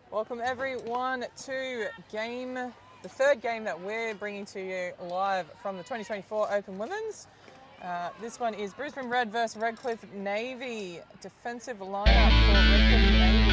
Welcome everyone to the third game that we're bringing to you live from the 2024 Open Women's. This one is Brisbane Red versus Redcliffe Navy. Defensive lineup for Redcliffe Navy.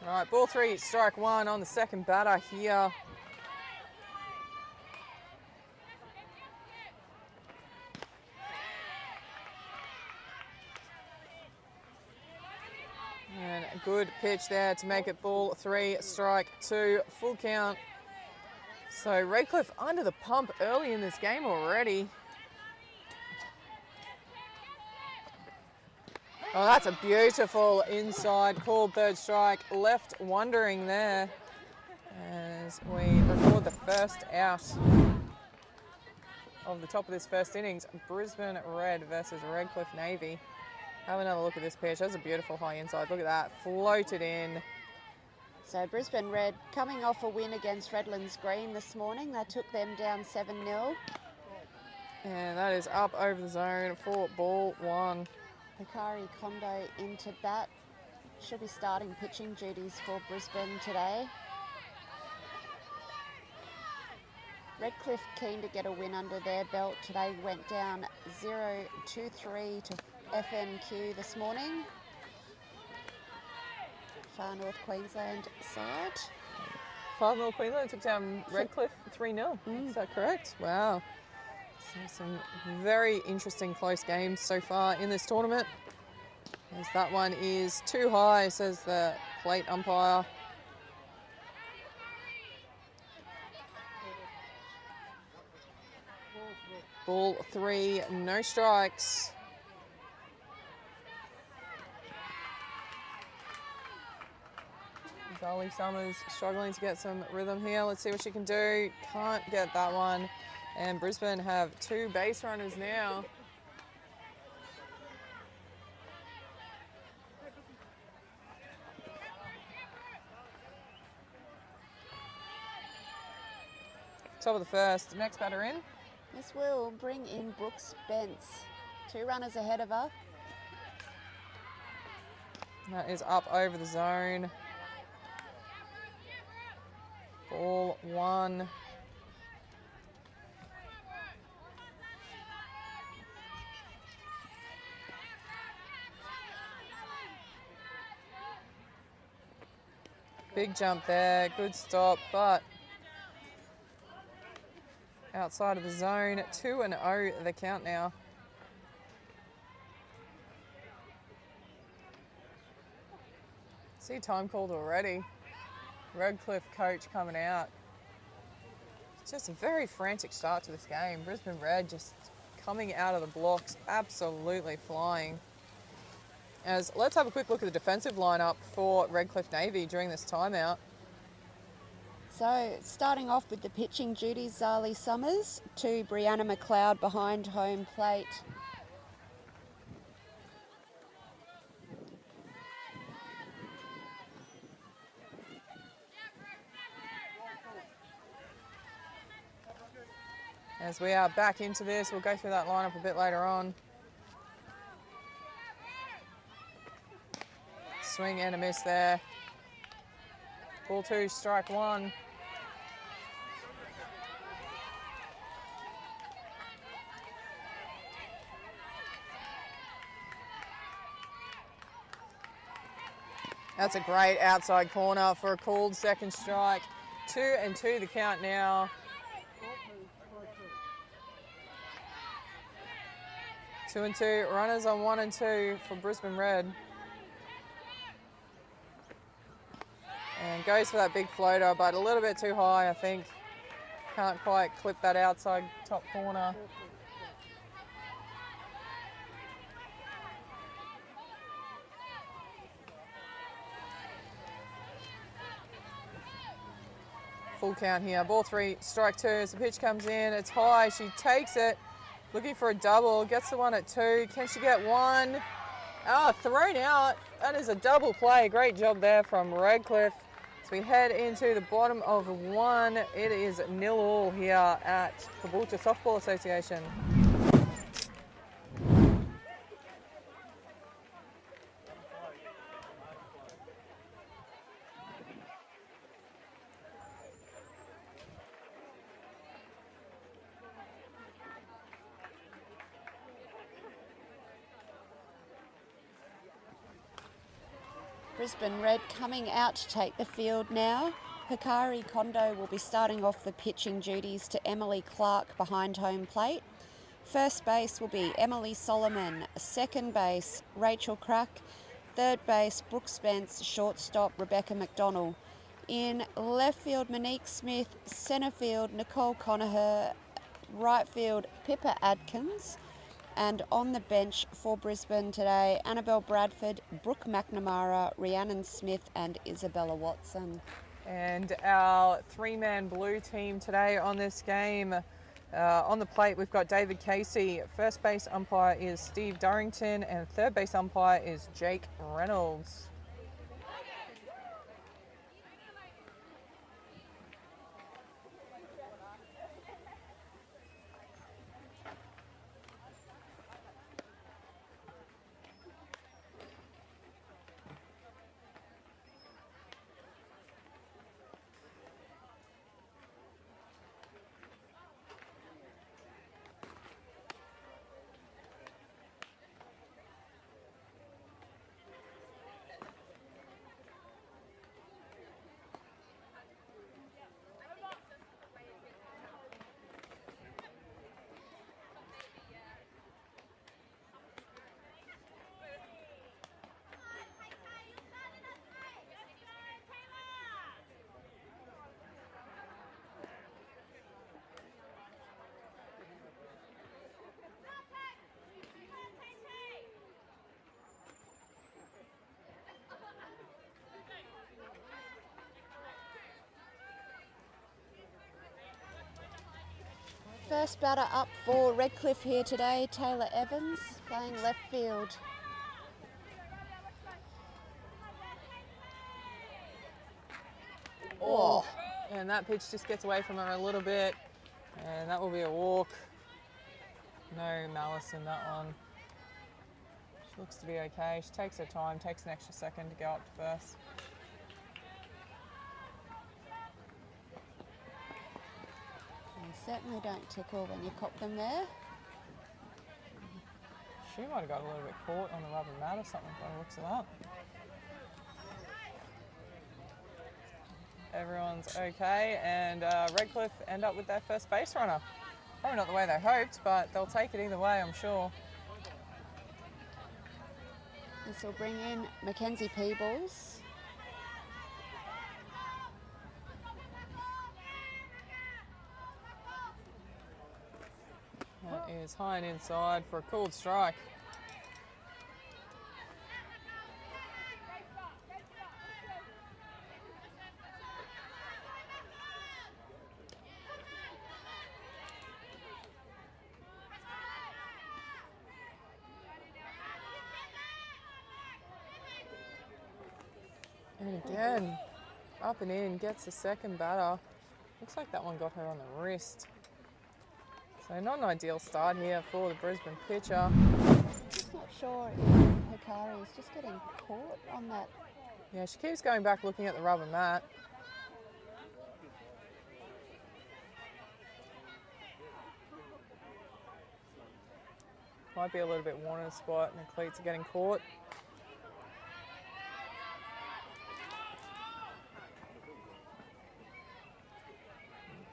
All right, ball three, strike one on the second batter here. And a good pitch there to make it ball three, strike two, full count. So Redcliffe under the pump early in this game already. Oh, that's a beautiful inside call, third strike. Left wondering there as we record the first out of the top of this first innings. Brisbane Red versus Redcliffe Navy. Have another look at this pitch. That's a beautiful high inside. Look at that, floated in. So Brisbane Red coming off a win against Redlands Green this morning. They took them down 7-0. And that is up over the zone for ball one. Hikari Kondo into bat. She'll be starting pitching duties for Brisbane today. Redcliffe keen to get a win under their belt. They went down 0-2-3 to FMQ this morning. Far North Queensland side. Far North Queensland took down Redcliffe 3-0. Is that correct? Wow. So some very interesting close games so far in this tournament. As that one is too high, says the plate umpire. Ball three, no strikes. Dolly Summers struggling to get some rhythm here. Let's see what she can do. Can't get that one. And Brisbane have two base runners now. Top of the first. Next batter in. This will bring in Brooks Spence. Two runners ahead of her. That is up over the zone. Ball one. Big jump there, good stop, but outside of the zone, 2-0 the count now. See time called already. Redcliffe coach coming out. It's just a very frantic start to this game. Brisbane Red just coming out of the blocks, absolutely flying. Let's have a quick look at the defensive lineup for Redcliffe Navy during this timeout. So starting off with the pitching duties, Zali Summers to Brianna McLeod behind home plate. As we are back into this, we'll go through that lineup a bit later on. Swing and a miss there. Ball 2, strike 1. That's a great outside corner for a called second strike. 2-2 the count now. 2-2, runners on 1 and 2 for Brisbane Red. And goes for that big floater, but a little bit too high, I think. Can't quite clip that outside top corner. Full count here. Ball 3, strike 2 as the pitch comes in. It's high, she takes it. Looking for a double, gets the one at 2. Can she get 1? Thrown out. That is a double play. Great job there from Redcliffe. As we head into the bottom of 1, it is 0-0 here at Caboolture Softball Association. Brisbane Red coming out to take the field now. Hikari Kondo will be starting off the pitching duties to Emily Clark behind home plate. First base will be Emily Solomon. Second base, Rachel Crack. Third base, Brooke Spence. Shortstop, Rebecca McDonald. In left field, Monique Smith. Centre field, Nicole Conaher. Right field, Pippa Adkins. And on the bench for Brisbane today, Annabelle Bradford, Brooke McNamara, Rhiannon Smith and Isabella Watson. And our 3-man blue team today on this game. On the plate, we've got David Casey. First base umpire is Steve Durrington and third base umpire is Jake Reynolds. First batter up for Redcliffe here today, Taylor Evans, playing left field. Oh, and that pitch just gets away from her a little bit, and that will be a walk. No malice in that one. She looks to be okay. She takes her time, takes an extra second to go up to first. Certainly don't tickle when you cop them there. She might have got a little bit caught on the rubber mat or something by the looks of that. Everyone's okay, and Redcliffe end up with their first base runner. Probably not the way they hoped, but they'll take it either way, I'm sure. This will bring in Mackenzie Peebles. is high and inside for a called strike. And again, up and in, gets the second batter. Looks like that one got her on the wrist. So not an ideal start here for the Brisbane pitcher. I'm just not sure if Hikari is just getting caught on that. Yeah, she keeps going back looking at the rubber mat. Might be a little bit worn in the spot and the cleats are getting caught.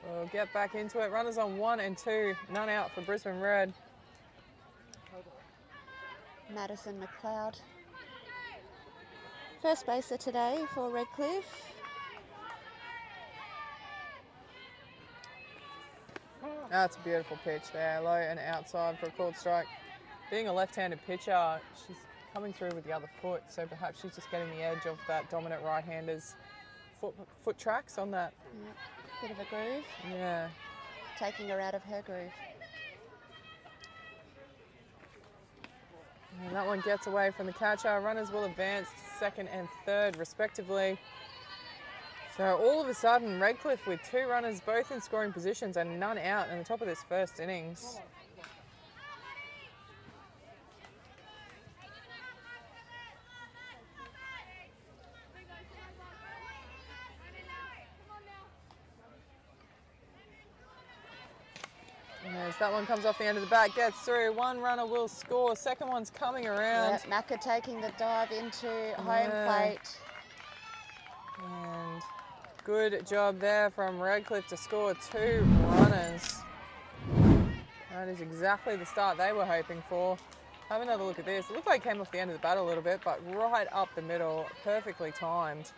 We'll get back into it. Runners on 1 and 2, none out for Brisbane Red. Madison McLeod. First baser today for Redcliffe. That's a beautiful pitch there, low and outside for a called strike. Being a left-handed pitcher, she's coming through with the other foot, so perhaps she's just getting the edge of that dominant right-hander's foot tracks on that. Yeah. Bit of a groove. Yeah. Taking her out of her groove. And that one gets away from the catcher. Runners will advance to second and third, respectively. So all of a sudden, Redcliffe with 2 runners, both in scoring positions and none out in the top of this first innings. As that one comes off the end of the bat, gets through. 1 runner will score. Second one's coming around. Yep, Macca taking the dive into home plate. And good job there from Redcliffe to score 2 runners. That is exactly the start they were hoping for. Have another look at this. It looked like it came off the end of the bat a little bit, but right up the middle, perfectly timed.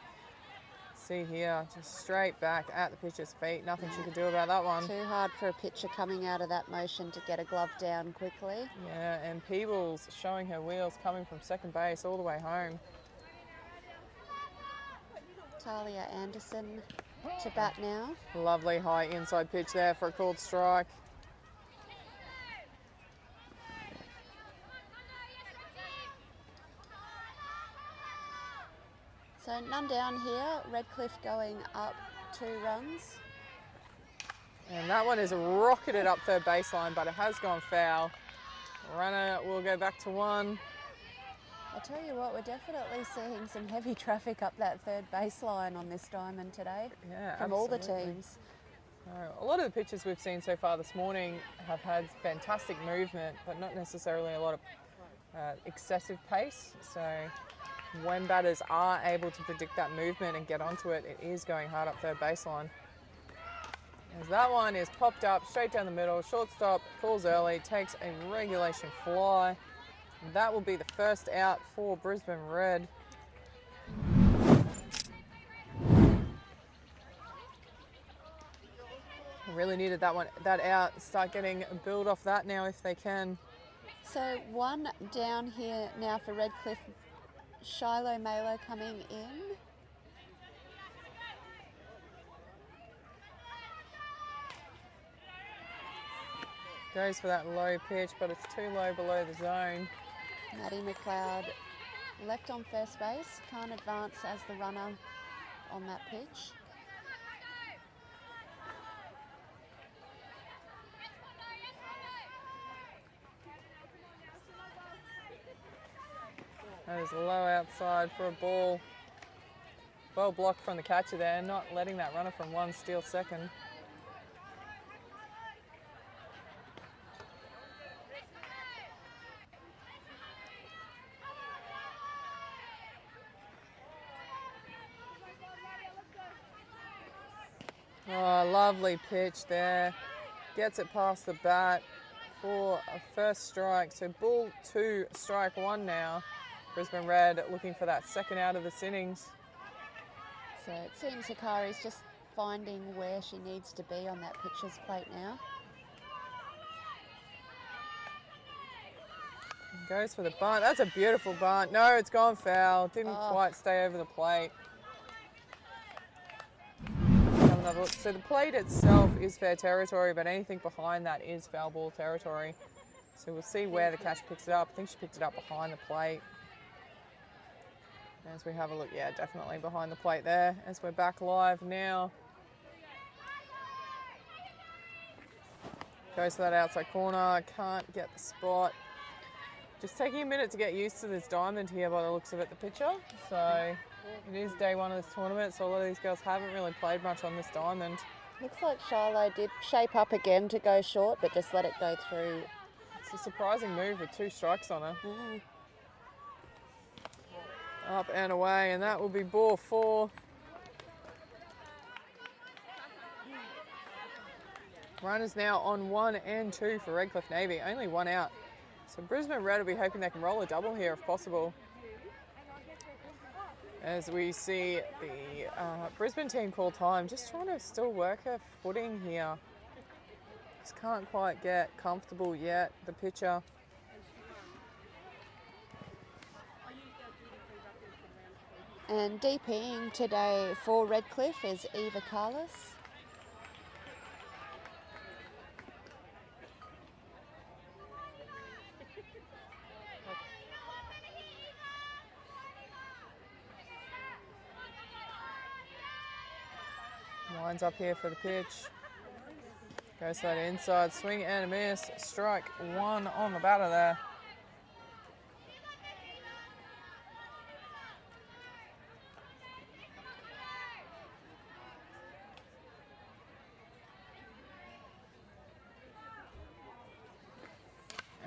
See here, just straight back at the pitcher's feet. Nothing she could do about that one. Too hard for a pitcher coming out of that motion to get a glove down quickly. Yeah, and Peebles showing her wheels coming from second base all the way home. Talia Anderson to bat now. Lovely high inside pitch there for a called strike. So none down here. Redcliffe going up 2 runs. And that one is rocketed up third baseline, but it has gone foul. Runner will go back to 1. I tell you what, we're definitely seeing some heavy traffic up that third baseline on this diamond today. Yeah, from all the teams. A lot of the pitches we've seen so far this morning have had fantastic movement, but not necessarily a lot of excessive pace. So when batters are able to predict that movement and get onto it, it is going hard up third baseline. As that one is popped up straight down the middle, shortstop calls early, takes a regulation fly. That will be the first out for Brisbane Red. Really needed that out. Start getting a build off that now if they can. So 1 down here now for Redcliffe. Shiloh Mailer coming in. Goes for that low pitch, but it's too low below the zone. Maddie McLeod left on first base. Can't advance as the runner on that pitch. That is low outside for a ball. Well blocked from the catcher there, not letting that runner from 1 steal second. Oh, lovely pitch there. Gets it past the bat for a first strike. So ball 2, strike 1 now. Brisbane Red looking for that second out of this innings. So it seems Hikari's just finding where she needs to be on that pitcher's plate now. Goes for the bunt. That's a beautiful bunt. No, it's gone foul. Didn't quite stay over the plate. Have another look. So the plate itself is fair territory, but anything behind that is foul ball territory. So we'll see where the catch picks it up. I think she picked it up behind the plate. As we have a look, yeah, definitely behind the plate there. As we're back live now. Goes to that outside corner. Can't get the spot. Just taking a minute to get used to this diamond here by the looks of it, the pitcher. So it is day one of this tournament, so a lot of these girls haven't really played much on this diamond. Looks like Charlo did shape up again to go short, but just let it go through. It's a surprising move with 2 strikes on her. Up and away, and that will be ball 4. Runners now on 1 and 2 for Redcliffe Navy, only 1 out. So Brisbane Red will be hoping they can roll a double here if possible. As we see the Brisbane team call time, just trying to still work her footing here. Just can't quite get comfortable yet, the pitcher. And DPing today for Redcliffe is Eva Carlos. Lines up here for the pitch. Goes to that inside, swing and a miss. Strike 1 on the batter there.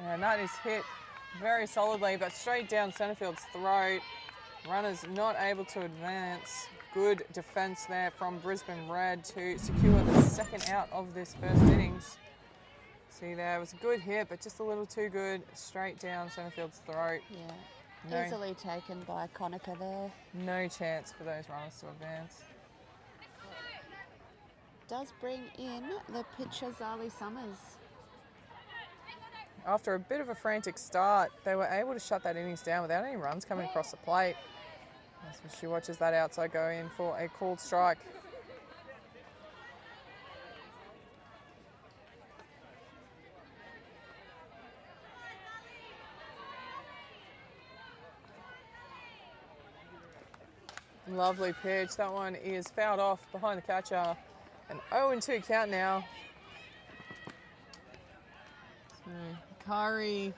And that is hit very solidly, but straight down centerfield's throat. Runners not able to advance. Good defence there from Brisbane Red to secure the 2nd out of this first innings. See there, it was a good hit, but just a little too good. Straight down centerfield's throat. Yeah, easily taken by Conica there. No chance for those runners to advance. Does bring in the pitcher Zali Summers. After a bit of a frantic start, they were able to shut that innings down without any runs coming across the plate. As she watches that outside go in for a called strike. Lovely pitch. That one is fouled off behind the catcher. An 0-2 count now. So Kari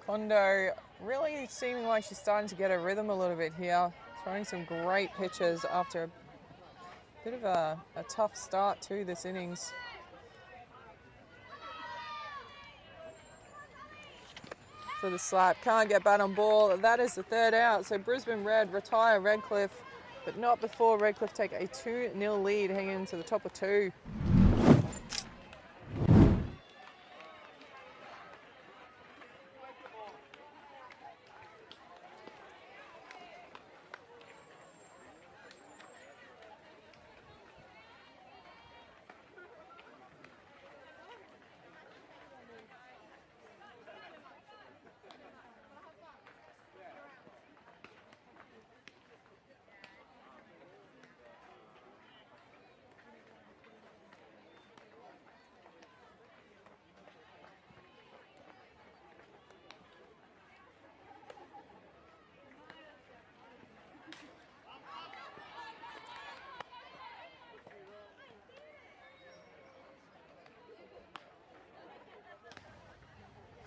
Kondo really seeming like she's starting to get her rhythm a little bit here. Throwing some great pitches after a bit of a tough start to this innings. For the slap, can't get bat on ball. That is the 3rd out. So Brisbane Red retire Redcliffe, but not before Redcliffe take a 2-0 lead hanging into the top of 2.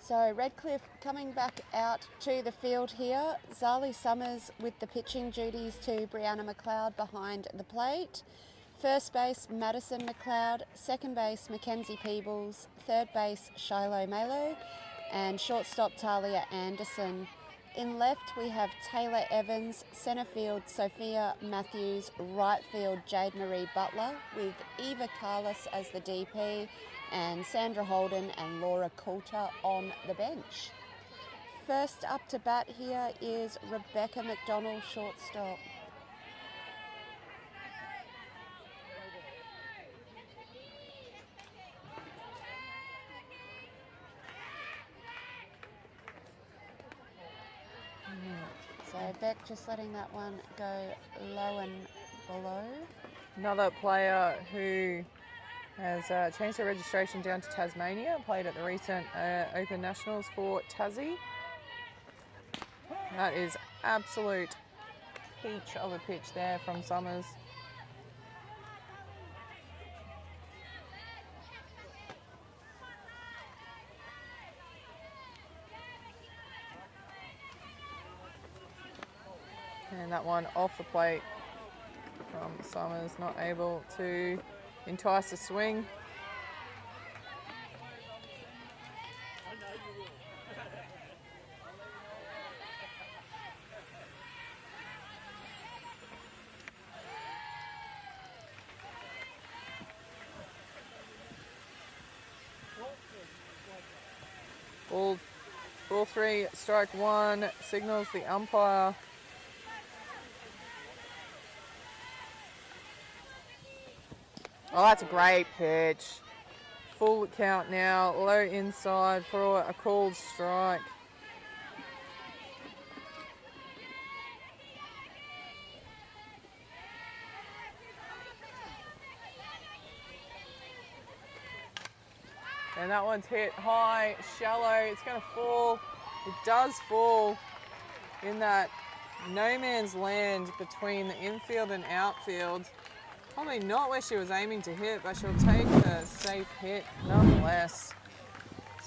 So Redcliffe coming back out to the field here. Zali Summers with the pitching duties to Brianna McLeod behind the plate. First base, Madison McLeod. Second base, Mackenzie Peebles. Third base, Shiloh Malo. And shortstop, Talia Anderson. In left, we have Taylor Evans. Centre field, Sophia Matthews. Right field, Jade Marie Butler, with Eva Carlos as the DP. And Sandra Holden and Laura Coulter on the bench. First up to bat here is Rebecca McDonald, shortstop. Beck just letting that one go low and below. Another player who has changed her registration down to Tasmania, played at the recent Open Nationals for Tassie. That is absolute peach of a pitch there from Summers. And that one off the plate from Summers, not able to entice the swing. Ball 3, strike 1, signals the umpire. Oh, that's a great pitch. Full count now, low inside for a called strike. And that one's hit high, shallow. It's going to fall. It does fall in that no man's land between the infield and outfield. Probably not where she was aiming to hit, but she'll take the safe hit nonetheless.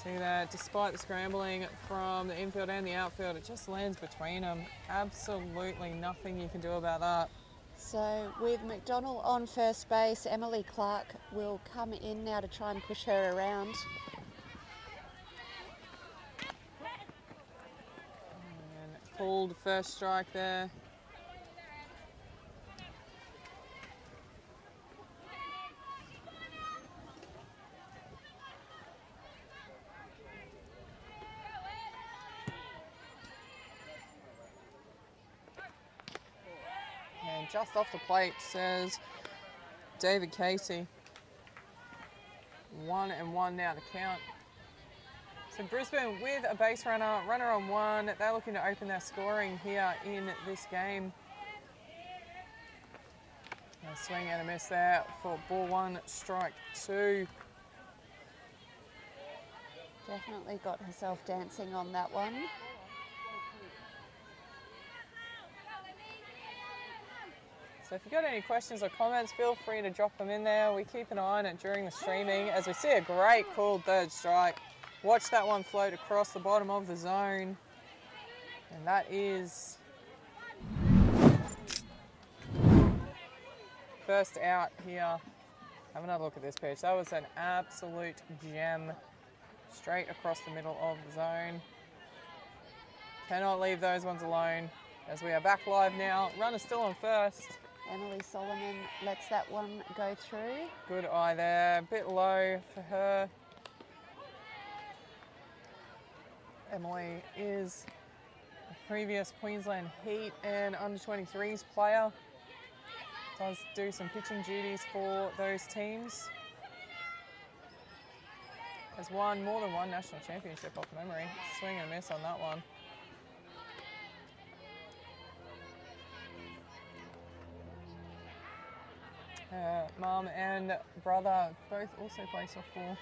See that, despite the scrambling from the infield and the outfield, it just lands between them. Absolutely nothing you can do about that. So with McDonald on first base, Emily Clark will come in now to try and push her around. And pulled first strike there. And just off the plate says David Casey. 1-1 now to count. So Brisbane with a base runner on 1. They're looking to open their scoring here in this game. A swing and a miss there for ball 1, strike 2. Definitely got herself dancing on that one. So if you've got any questions or comments, feel free to drop them in there. We keep an eye on it during the streaming as we see a great called third strike. Watch that one float across the bottom of the zone. And that is first out here. Have another look at this pitch. That was an absolute gem. Straight across the middle of the zone. Cannot leave those ones alone as we are back live now. Runner still on first. Emily Solomon lets that one go through. Good eye there, a bit low for her. Emily is a previous Queensland Heat and under-23s player. Does do some pitching duties for those teams. Has won more than one national championship off memory. Swing and miss on that one. Mum and brother both also play softball.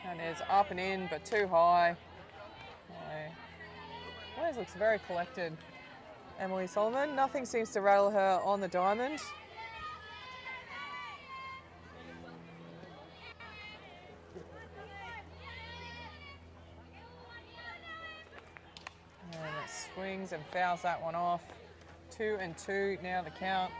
And is up and in, but too high. Always looks very collected. Emily Solomon, nothing seems to rattle her on the diamond. And it swings and fouls that one off. 2-2 now the count.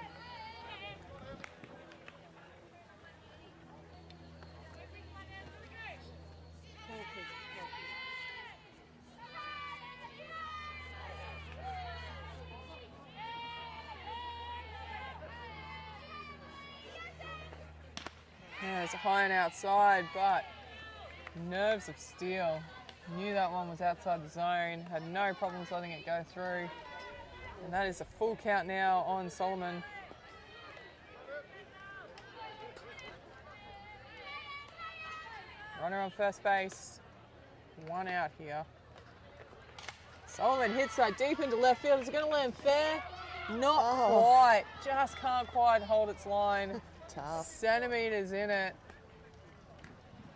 Yeah, it's high and outside, but nerves of steel. Knew that one was outside the zone, had no problems letting it go through. And that is a full count now on Solomon. Runner on first base. One out here. Solomon hits that deep into left field. Is it going to land fair? Not quite. Just can't quite hold its line. Tough. Centimetres in it.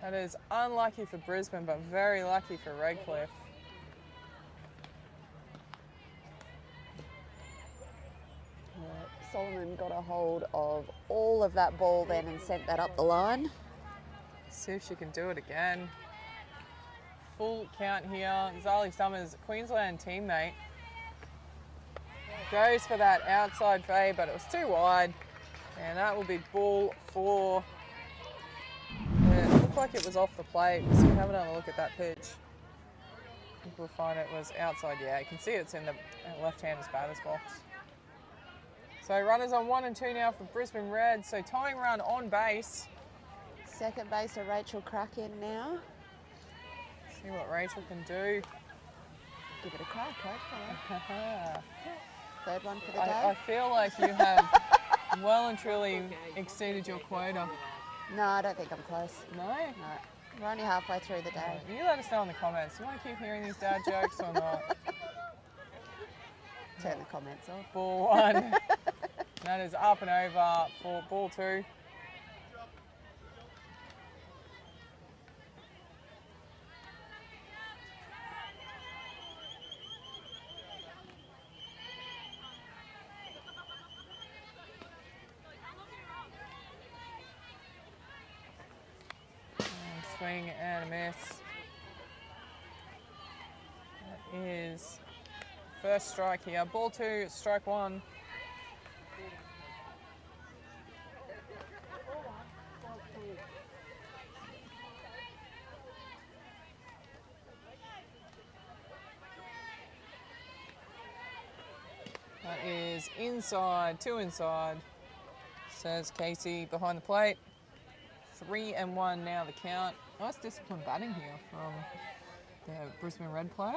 That is unlucky for Brisbane, but very lucky for Redcliffe. Solomon got a hold of all of that ball then and sent that up the line. See if she can do it again. Full count here. Zali Summers, Queensland teammate. Goes for that outside fade, but it was too wide. And that will be ball 4. It looked like it was off the plate, so we haven't had a look at that pitch. I think we'll find it was outside. Yeah, you can see it's in the left-handed batter's box. So runners on 1 and 2 now for Brisbane Red. So tying run on base. Second baser Rachel Kraken now. See what Rachel can do. Give it a crack, hopefully. Third one for the day. I feel like you have well and truly exceeded your quota. No, I don't think I'm close. No? No. We're only halfway through the day. You let us know in the comments. You want to keep hearing these dad jokes or not? Turn the comments off. Ball 1. That is up and over for ball 2. Swing and a miss. That is first strike here. Ball 2, strike 1. That is inside, 2 inside, says Casey behind the plate. 3 and 1 now the count. Nice disciplined batting here from the Brisbane Red player.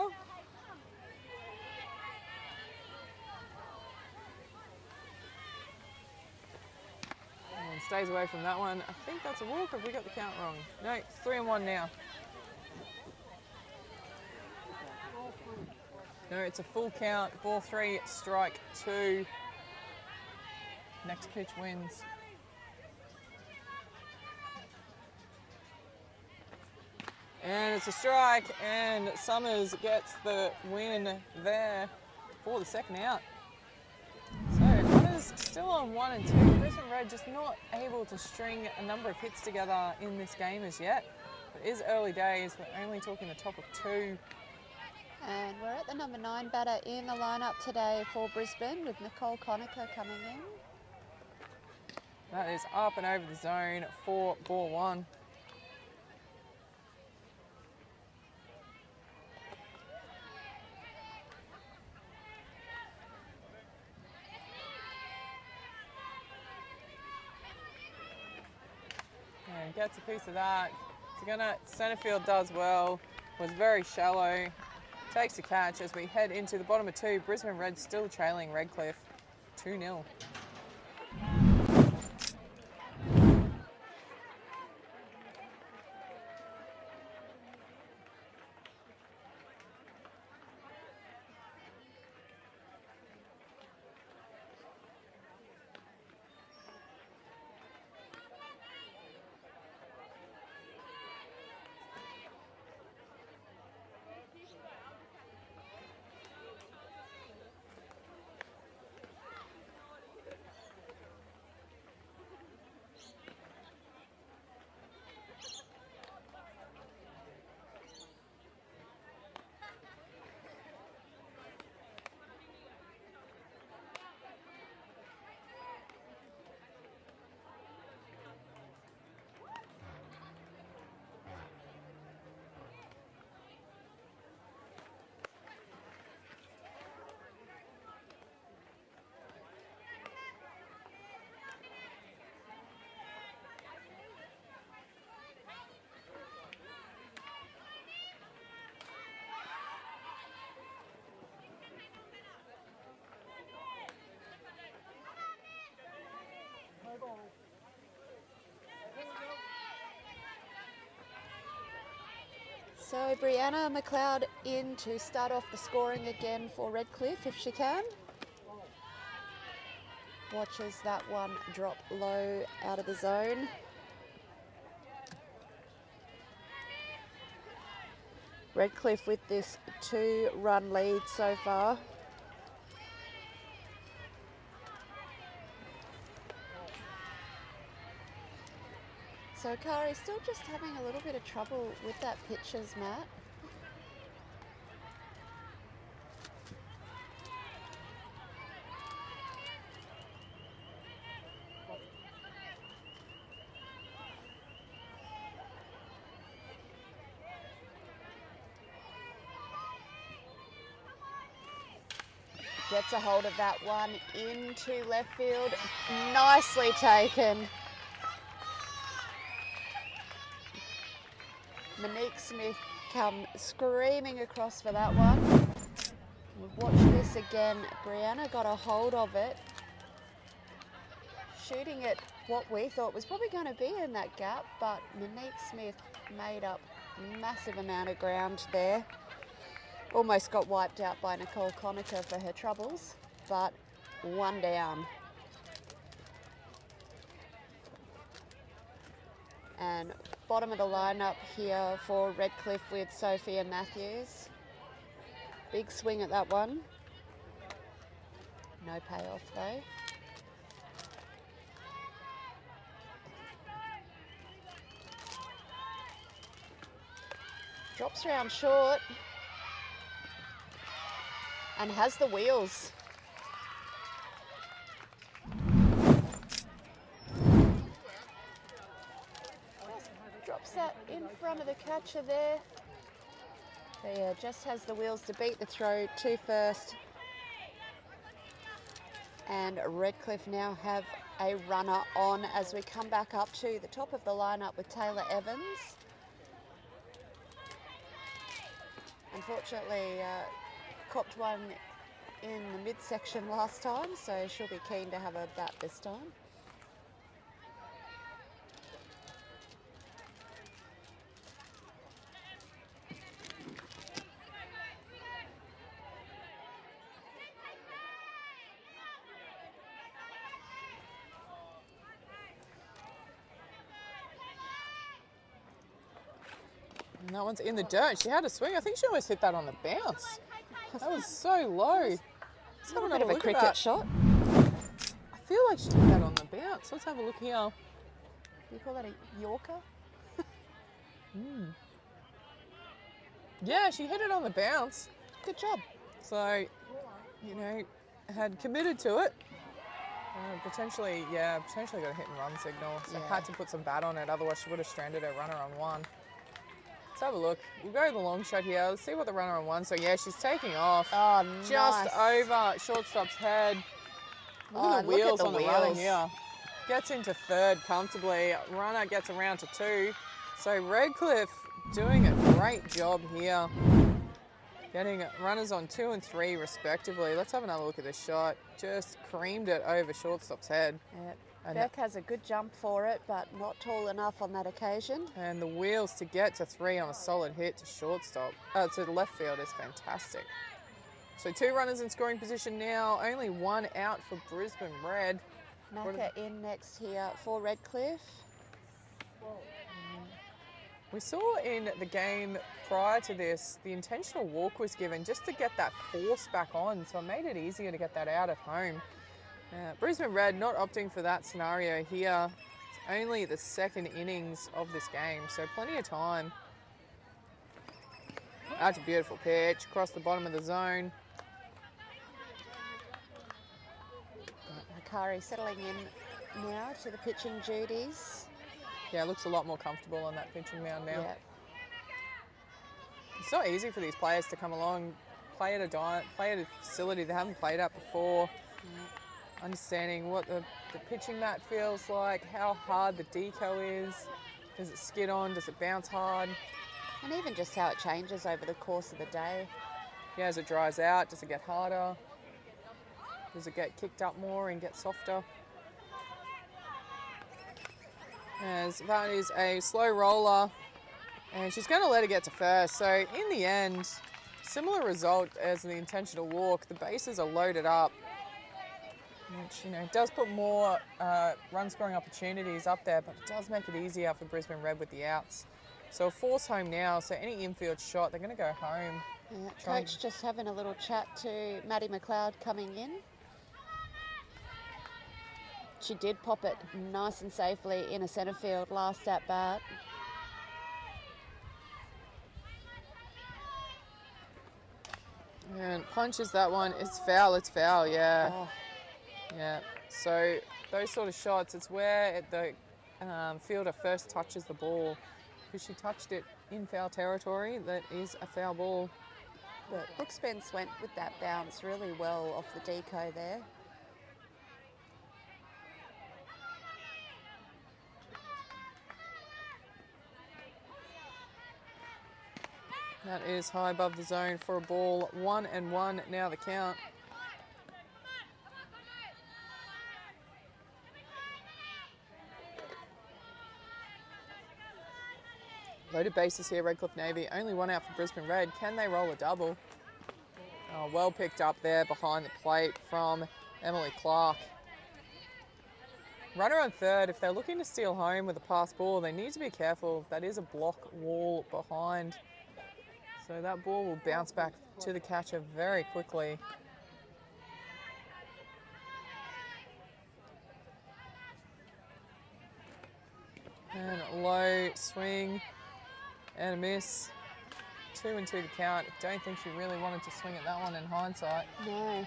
And stays away from that one. I think that's a walk. Have we got the count wrong? No, 3 and 1 now. No, it's a full count. Ball 3, strike 2. Next pitch wins. And it's a strike, and Summers gets the win there for the second out. So runners still on 1 and 2. Brisbane Red just not able to string a number of hits together in this game as yet. It is early days. We're only talking the top of 2. And we're at the number 9 batter in the lineup today for Brisbane with Nicole Conacher coming in. That is up and over the zone for ball 1. And gets a piece of that. Centre field does well. Was very shallow. Takes a catch as we head into the bottom of 2. Brisbane Red still trailing Redcliffe 2-0. So Brianna McLeod in to start off the scoring again for Redcliffe if she can. Watches that one drop low out of the zone. Redcliffe with this 2-run lead so far. So Kari still just having a little bit of trouble with that pitches, Matt. Gets a hold of that one into left field. Nicely taken. Monique Smith come screaming across for that one. We've watched this again. Brianna got a hold of it. Shooting it what we thought was probably going to be in that gap, but Monique Smith made up a massive amount of ground there. Almost got wiped out by Nicole Conacher for her troubles, but one down. And bottom of the lineup here for Redcliffe with Sophia Matthews. Big swing at that one. No payoff though. Drops round short. And has the wheels. Drops that in front of the catcher there. So yeah, just has the wheels to beat the throw to first. And Redcliffe now have a runner on as we come back up to the top of the lineup with Taylor Evans. Unfortunately, copped one in the midsection last time, so she'll be keen to have a bat this time. And that one's in the dirt. She had a swing. I think she almost hit that on the bounce. That was so low. It's a bit of a cricket shot. I feel like she hit that on the bounce. Let's have a look here. Do you call that a Yorker? Yeah, she hit it on the bounce. Good job. So, you know, had committed to it. Potentially got a hit and run signal. So had to put some bat on it. Otherwise, she would have stranded her runner on one. Let's have a look. We'll go to the long shot here. Let's see what the runner on one. So yeah, she's taking off. Oh, just nice. over shortstop's head. Look at the wheels on the runner here. Gets into third comfortably. Runner gets around to two. So Redcliffe doing a great job here. Getting runners on 2 and 3 respectively. Let's have another look at this shot. Just creamed it over shortstop's head. Yep. Beck has a good jump for it, but not tall enough on that occasion. And the wheels to get to 3 on a solid hit to shortstop, to the left field is fantastic. So 2 runners in scoring position now, only 1 out for Brisbane Red. Macca in next here for Redcliffe. We saw in the game prior to this, the intentional walk was given just to get that force back on, so it made it easier to get that out at home. Brisbane Red not opting for that scenario here. It's only the second innings of this game, so plenty of time. That's a beautiful pitch across the bottom of the zone. Hakari settling in now to the pitching duties. Yeah, looks a lot more comfortable on that pitching mound now. Yeah. It's not easy for these players to come along, play at a facility they haven't played at before. Understanding what the pitching mat feels like, how hard the deco is. Does it skid on? Does it bounce hard? And even just how it changes over the course of the day. Yeah, as it dries out, does it get harder? Does it get kicked up more and get softer? As that is a slow roller, And she's going to let it get to first. So in the end, similar result as the intentional walk. The bases are loaded up, which, you know, does put more run scoring opportunities up there, but it does make it easier for Brisbane Red with the outs. So a force home now, so any infield shot, they're going to go home. Yeah, coach just having a little chat to Maddie McLeod coming in. She did pop it nice and safely in a centre field last at bat. And punches that one. It's foul, yeah. Oh. Yeah, so those sort of shots, it's where the fielder first touches the ball. Because she touched it in foul territory, that is a foul ball. But Brooke Spence went with that bounce really well off the deco there. That is high above the zone for a ball. 1-1 now the count. Loaded bases here, Redcliffe Navy. Only one out for Brisbane Red. Can they roll a double? Oh, well picked up there behind the plate from Emily Clark. Runner on third. If they're looking to steal home with a pass ball, they need to be careful. That is a block wall behind. So that ball will bounce back to the catcher very quickly. And low swing and a miss. 2-2 to count. Don't think she really wanted to swing at that one in hindsight. No.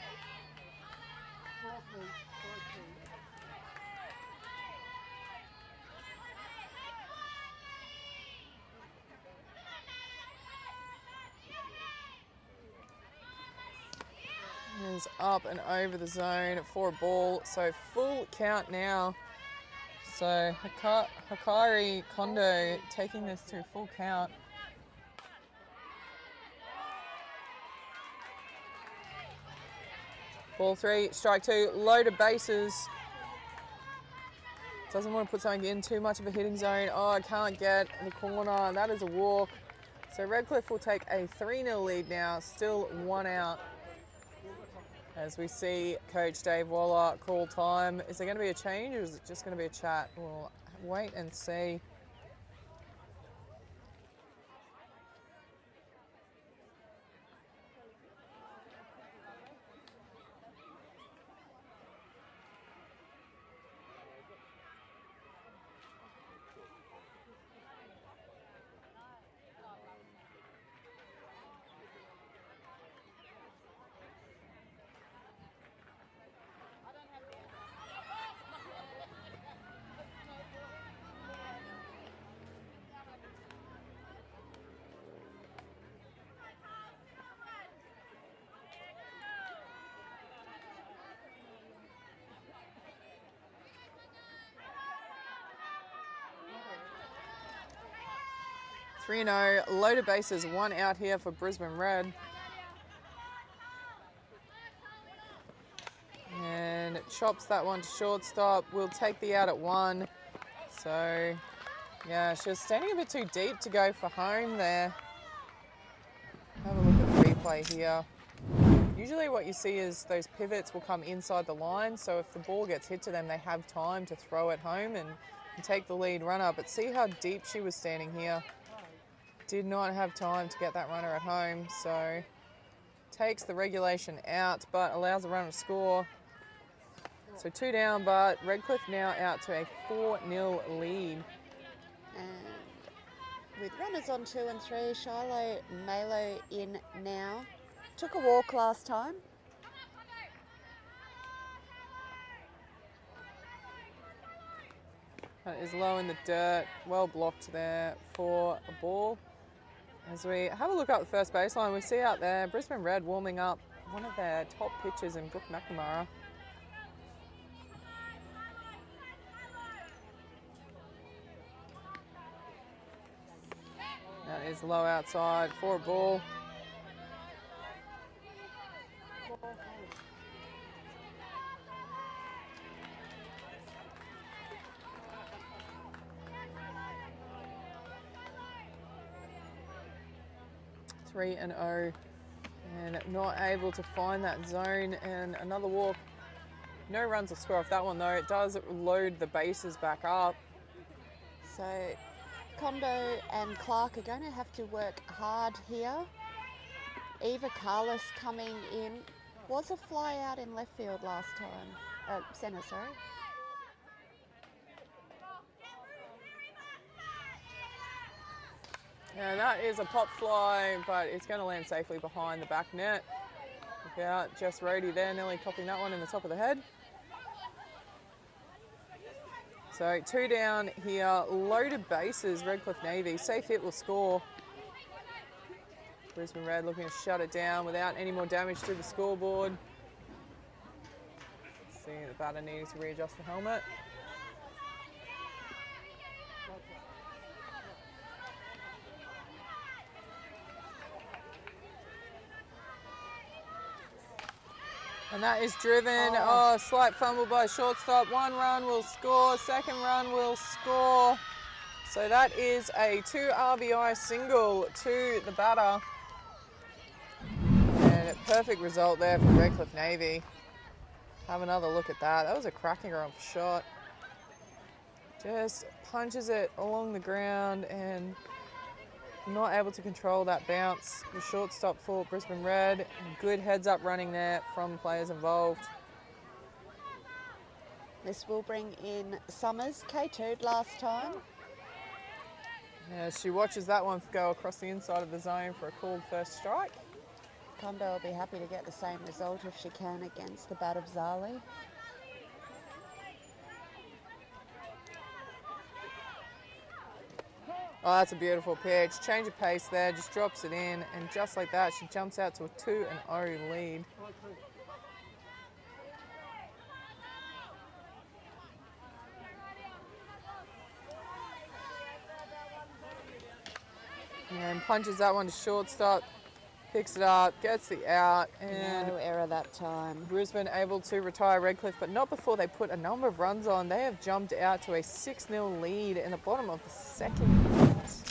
Is up and over the zone for a ball. So full count now. So Hikari Kondo taking this to full count. Ball three, strike two, loaded bases. Doesn't want to put something in too much of a hitting zone. Oh, I can't get the corner. That is a walk. So Redcliffe will take a 3-0 lead now, still one out. As we see Coach Dave Waller call time. Is there going to be a change or is it just going to be a chat? We'll wait and see. Three-0, loaded bases, one out here for Brisbane Red. And chops that one to shortstop. We'll take the out at one. So, yeah, she was standing a bit too deep to go for home there. Have a look at the replay here. Usually what you see is those pivots will come inside the line, so if the ball gets hit to them, they have time to throw it home and take the lead runner. But see how deep she was standing here. Did not have time to get that runner at home, so takes the regulation out, but allows the runner to score. So two down, but Redcliffe now out to a 4-0 lead. And with runners on 2 and 3, Shiloh Malo in now. Took a walk last time. That is low in the dirt, well blocked there for a ball. As we have a look up the first baseline, we see out there Brisbane Red warming up one of their top pitchers in Brooke McNamara. That is low outside for a ball. 3-0 and not able to find that zone, and another walk. No runs will score off that one though. It does load the bases back up. So Kondo and Clark are going to have to work hard here. Eva Carlos coming in. Was a fly out in left field last time. Centre, sorry. And that is a pop fly, but it's going to land safely behind the back net. Look out, Jess Rohde there, nearly copping that one in the top of the head. So 2 down here, loaded bases, Redcliffe Navy. Safe hit will score. Brisbane Red looking to shut it down without any more damage to the scoreboard. Seeing the batter needing to readjust the helmet. And that is driven. Oh, slight fumble by shortstop. 1 run will score, 2nd run will score. So that is a 2 RBI single to the batter. And a perfect result there for Redcliffe Navy. Have another look at that. That was a cracking run shot. Just punches it along the ground and not able to control that bounce. The shortstop for Brisbane Red. Good heads up running there from players involved. This will bring in Summers, K2'd last time. Yeah, she watches that one go across the inside of the zone for a called first strike. Kondo will be happy to get the same result if she can against the bat of Zali. Oh, that's a beautiful pitch. Change of pace there, just drops it in, and just like that, she jumps out to a 2-0 lead. And punches that one to shortstop, picks it up, gets the out, and no error that time. Brisbane able to retire Redcliffe, but not before they put a number of runs on. They have jumped out to a 6-0 lead in the bottom of the 2nd innings.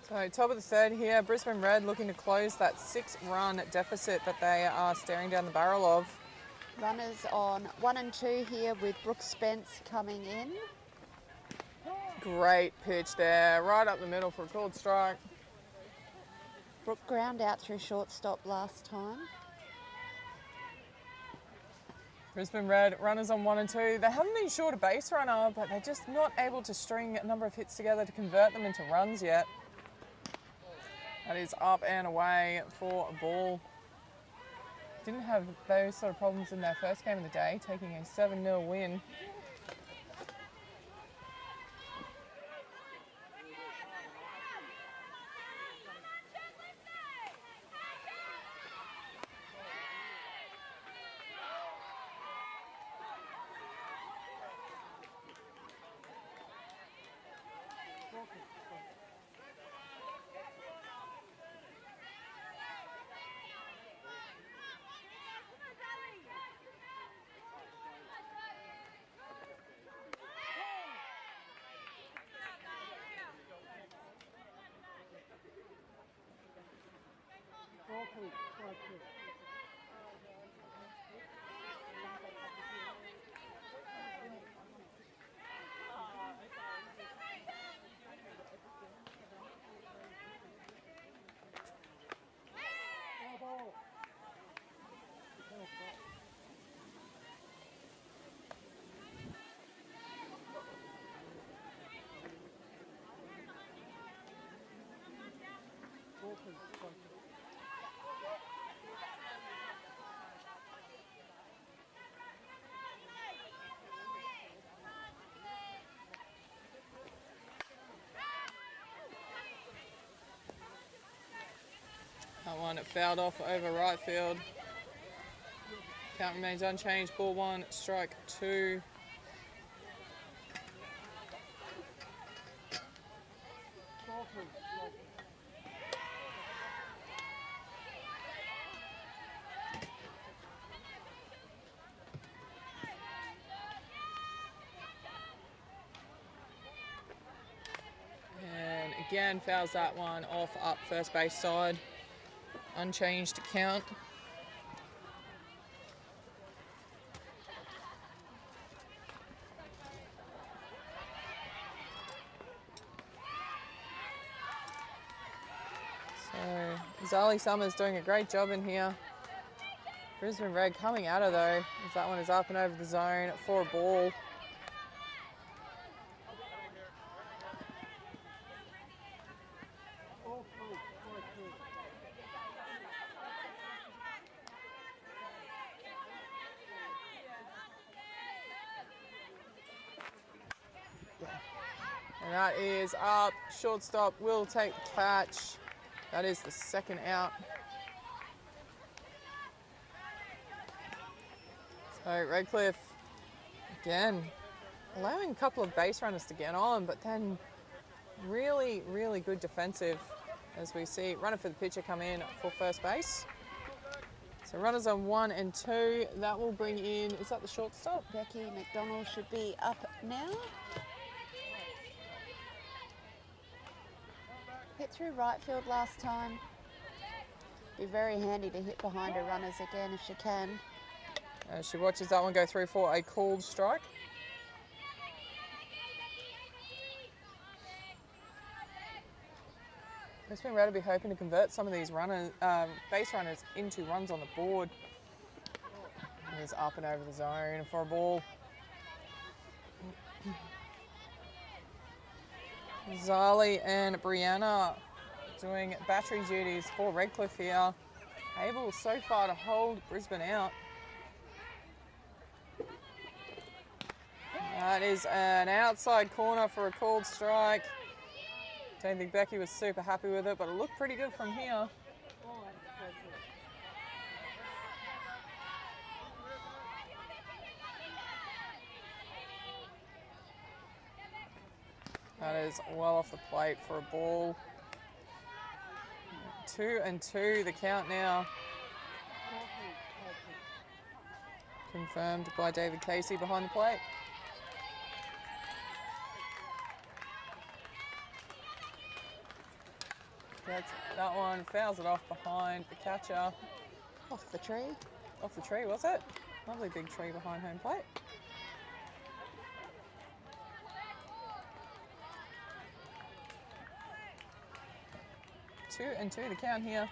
So top of the third here, Brisbane Red looking to close that 6-run deficit that they are staring down the barrel of. Runners on 1 and 2 here with Brooke Spence coming in. Great pitch there, right up the middle for a called strike. Brooke ground out through shortstop last time. Brisbane Red, runners on 1 and 2. They haven't been short a base runner, but they're just not able to string a number of hits together to convert them into runs yet. That is up and away for a ball. Didn't have those sort of problems in their first game of the day, taking a 7-0 win. That one, it fouled off over right field. Count remains unchanged. Ball 1, strike 2. And again, fouls that one off up first base side. Unchanged count. So Zali Summers doing a great job in here. Brisbane Red coming out of though, as that one is up and over the zone for a ball. And that is up. Shortstop will take the catch. That is the second out. So Redcliffe, again, allowing a couple of base runners to get on, but then really, really good defensive as we see runner for the pitcher come in for first base. So runners on 1 and 2. That will bring in, is that the shortstop? Becky McDonald should be up now. Hit through right field last time. Be very handy to hit behind her runners again if she can. As she watches that one go through for a called strike. Brisbane Red will be hoping to convert some of these runners, base runners into runs on the board. It is up and over the zone for a ball. Zali and Brianna doing battery duties for Redcliffe here. Able so far to hold Brisbane out. That is an outside corner for a called strike. Don't think Becky was super happy with it, but it looked pretty good from here. That is well off the plate for a ball. 2 and 2 the count now. Confirmed by David Casey behind the plate. Gets that one, fouls it off behind the catcher. Off the tree. Off the tree, was it? Lovely big tree behind home plate. Two and two to count here.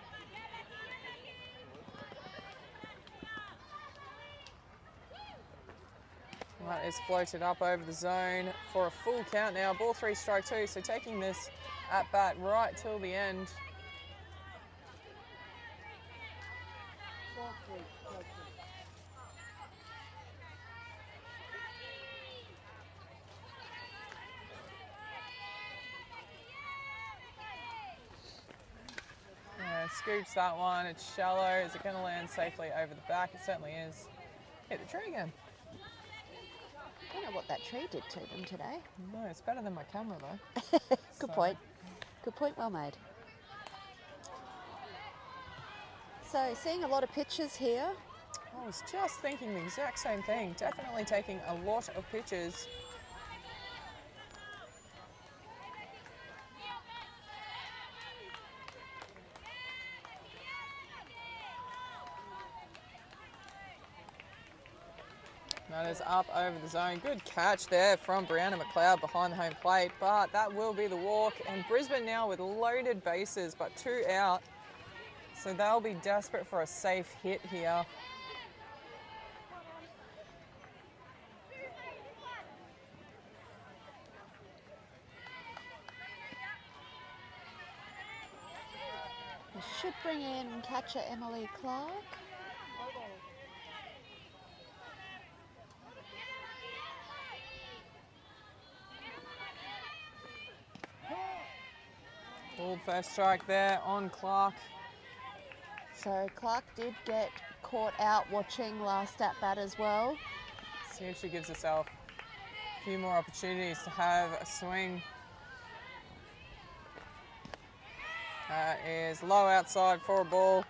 That is floated up over the zone for a full count now. Ball 3, strike 2. So taking this at bat right till the end. Scoops that one. It's shallow. Is it going to land safely over the back? It certainly is. Hit the tree again. I don't know what that tree did to them today. No, it's better than my camera though. Good point. Good point, well made. So, seeing a lot of pitches here. I was just thinking the exact same thing. Definitely taking a lot of pitches. That is up over the zone. Good catch there from Brianna McLeod behind the home plate, but that will be the walk. And Brisbane now with loaded bases, but 2 out. So they'll be desperate for a safe hit here. We should bring in catcher Emily Clark. Pulled first strike there on Clark. So Clark did get caught out watching last at bat as well. See if she gives herself a few more opportunities to have a swing. That is low outside for a ball.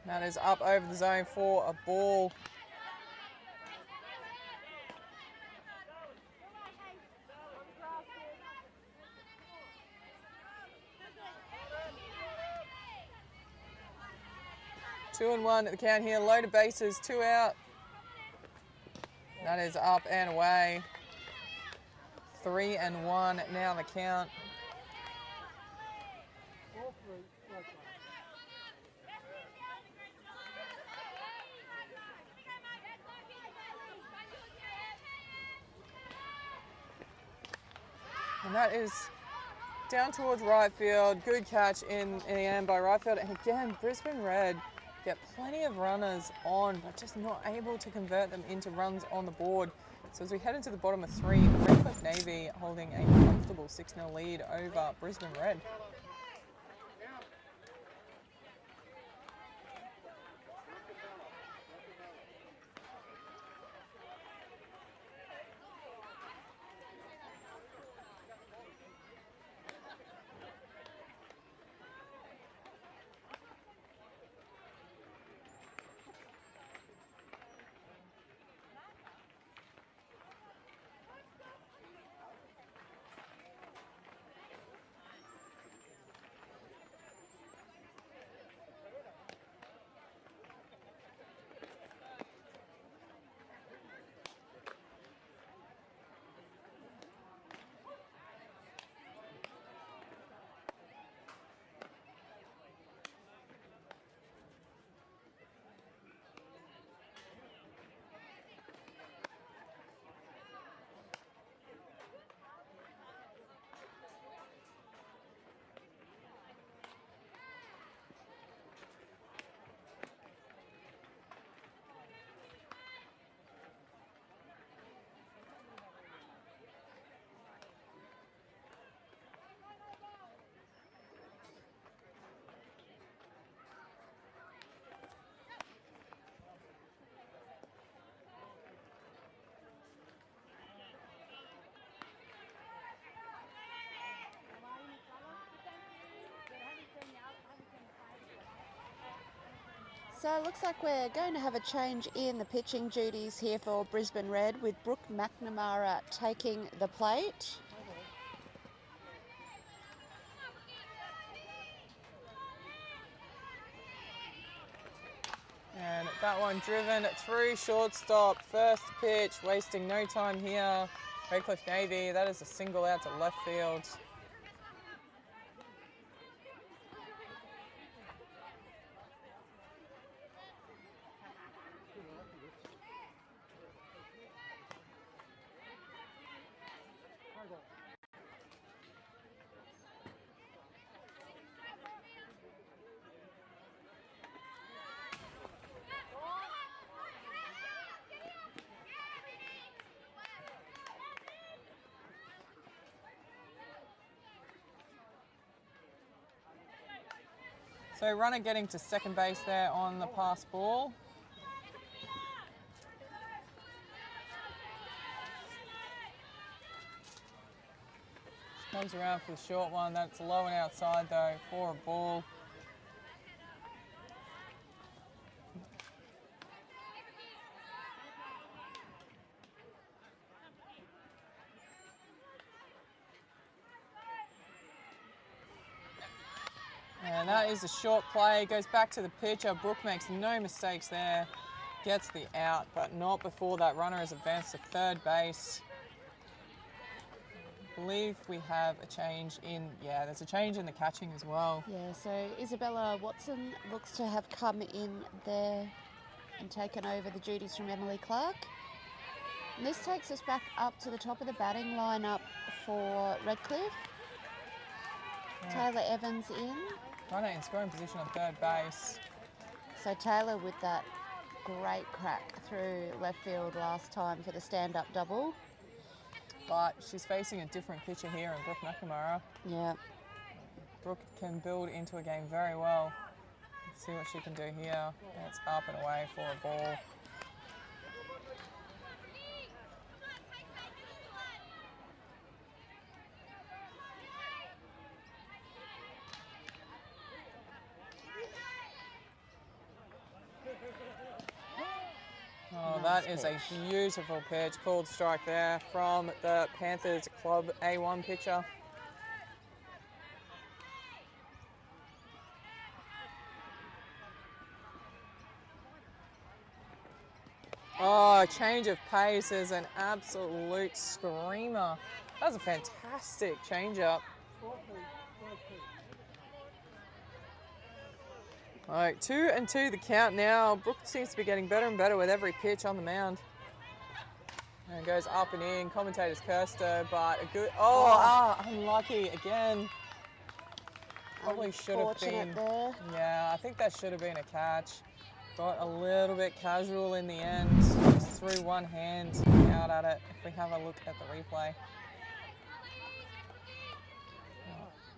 That is up over the zone for a ball. Two and one at the count here. Loaded bases, 2 out. That is up and away. 3 and 1 now the count. And that is down towards right field. Good catch in the end by right field. And again, Brisbane Red get plenty of runners on, but just not able to convert them into runs on the board. So as we head into the bottom of 3, Redcliffe Navy holding a comfortable 6-0 lead over Brisbane Red. So it looks like we're going to have a change in the pitching duties here for Brisbane Red, with Brooke McNamara taking the plate. And that one driven through shortstop. First pitch, wasting no time here. Redcliffe Navy, that is a single out to left field. So runner getting to second base there on the pass ball. Comes around for the short one. That's low and outside though for a ball. And that is a short play, goes back to the pitcher. Brooke makes no mistakes there, gets the out, but not before that runner has advanced to third base. I believe we have a change in, there's a change in the catching as well. Yeah, so Isabella Watson looks to have come in there and taken over the duties from Emily Clark. And this takes us back up to the top of the batting lineup for Redcliffe. Yeah. Taylor Evans in. Runner in scoring position on third base. So Taylor with that great crack through left field last time for the stand-up double. But she's facing a different pitcher here in Brooke McNamara. Yeah. Brooke can build into a game very well. Let's see what she can do here. And it's up and away for a ball. Oh, that is a beautiful pitch. Called strike there from the Panthers Club A1 pitcher. Oh, change of pace is an absolute screamer. That was a fantastic change-up. All right, 2-2 the count now. Brooke seems to be getting better and better with every pitch on the mound. And it goes up and in. Commentators cursed her, but a good... unlucky again. Probably should have been... There. Yeah, I think that should have been a catch. Got a little bit casual in the end. Just threw one hand out at it. If we have a look at the replay.